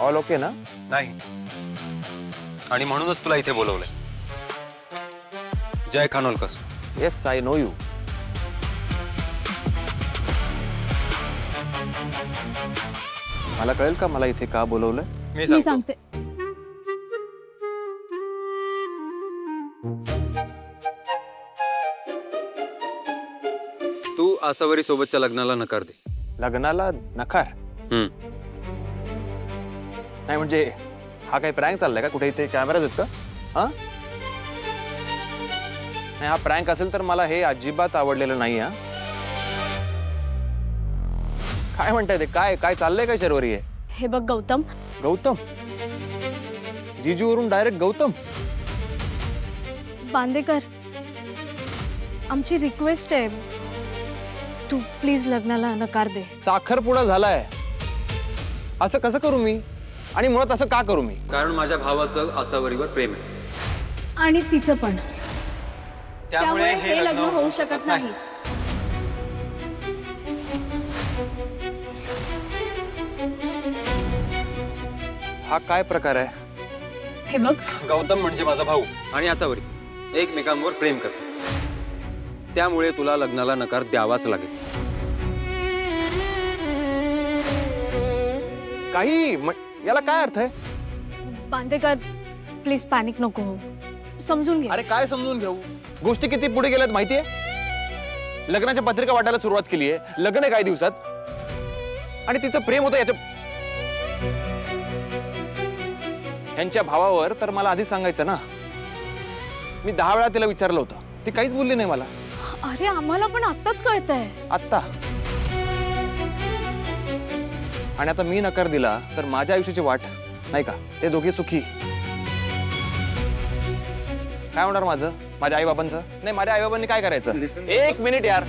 All okay ना? नाही, आणि म्हणूनच तुला इथे बोलवलंय. Jay Khanolkar. Yes, I know you. मला कळेल का मला इथे का बोलवलंय? मी मी सांगतो. सांगते. तू आसावरी सोबतच्या लग्नाला नकार दे. लग्नाला नकार? नाही म्हणजे हा काही प्रँक चाललाय का? कुठे इथे कॅमेराज आहेत का? हा नाही, हा प्रँक असेल तर मला हे अजिबात आवडलेलं नाही. हा काय म्हणताय ते? काय काय चाललंय काय शर्वरी? आहे हे बघ गौतम, गौतम? जीजूवरून डायरेक्ट गौतम? बांदेकर, आमची रिक्वेस्ट आहे, तू प्लीज लग्नाला नकार दे. साखरपुडा झालाय, असं कसं करू मी? आणि मुळात असं का करू मी? कारण माझ्या भावाचं आसावरीवर प्रेम आहे. आणि तिचं पण. त्यामुळे हे लग्न होऊ शकत नाही. हा काय प्रकार आहे? हे बघ, गौतम म्हणजे माझा भाऊ आणि आसावरी एकमेकांवर प्रेम करतात. त्यामुळे तुला लग्नाला नकार द्यावाच लागेल. काही याला काय अर्थ आहे? बांदेकर प्लीज पॅनिक नको हो, समजून घे. अरे काय समजून घेऊ? गोष्टी किती पुढे गेल्यात माहितीये? लग्नाच्या पत्रिका वाटायला सुरुवात केली आहे, लग्न आहे काही दिवसात, आणि तिचं प्रेम होतं यांच्या भावावर. तर मला आधी सांगायचं ना. मी 10 वेळा तिला विचारलं होतं, ती काहीच बोलली नाही मला. अरे आम्हाला पण आत्ताच कळतंय. आत्ता? आणि आता मी नकार दिला तर माझ्या आयुष्याची वाट नाही का? ते दोघे सुखी. काय होणार माझं, माझ्या आईबाबांचं? नाही, माझ्या आईबाबांनी काय करायचं? एक मिनिट यार.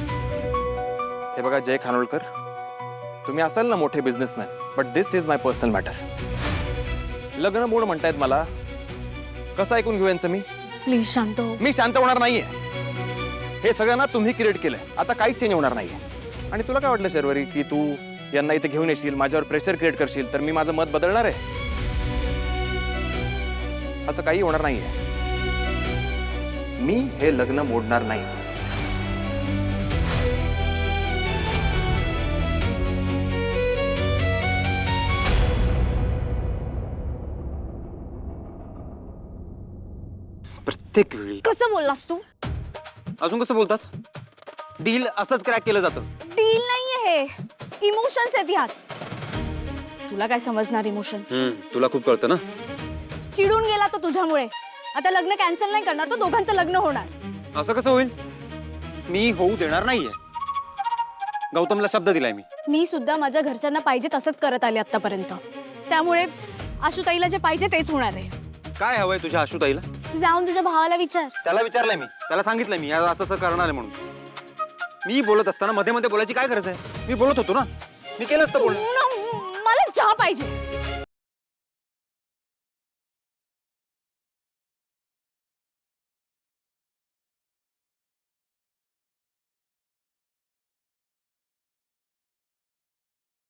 हे बघा जय खानोलकर, तुम्ही असाल ना मोठे businessman, but this is my personal matter. लग्न मोड म्हणतायत मला, कसं ऐकून घेऊ यांचं मी? प्लीज शांत हो. मी शांत होणार नाहीये. हे सगळं ना तुम्ही क्रिएट केलंय, आता काहीच चेंज होणार नाहीये. आणि तुला काय वाटलं शर्वरी की तू यांना इथे घेऊन येशील, माझ्यावर प्रेशर क्रिएट करशील, तर मी माझं मत बदलणार आहे? असं काही होणार नाहीये. मी हे लग्न मोडणार नाही. प्रत्येक वेळी कसं बोललास तू? अजून कसं बोलतात? डील असंच क्रॅक केलं जातं. डील नाहीये हे, इमोशन्स आहेत ह्यात. तुला काय समजणार इमोशन्स? तुला खूप कळतं ना. चिडून गेला तो तुझ्यामुळे. आता लग्न कॅन्सल नाही करणार तो, दोघांचं लग्न होणार. असं कसं होईल? मी होऊ देणार नाहीये. गौतमला शब्द दिलाय मी. मी सुद्धा माझ्या घरच्यांना पाहिजे तसंच करत आले आतापर्यंत. त्यामुळे आशुताईला जे पाहिजे तेच होणार आहे. काय हवंय तुझ्या आशुताईला? जाऊन तुझ्या भावाला विचार. त्याला विचारलंय मी, त्याला सांगितलंय मी असं असं करणार आहे म्हणून. मी बोलत असताना मध्ये मध्ये बोलायची काय गरज आहे? मी बोलत होतो ना, मी केलं असतं बोलणं. मला चहा पाहिजे.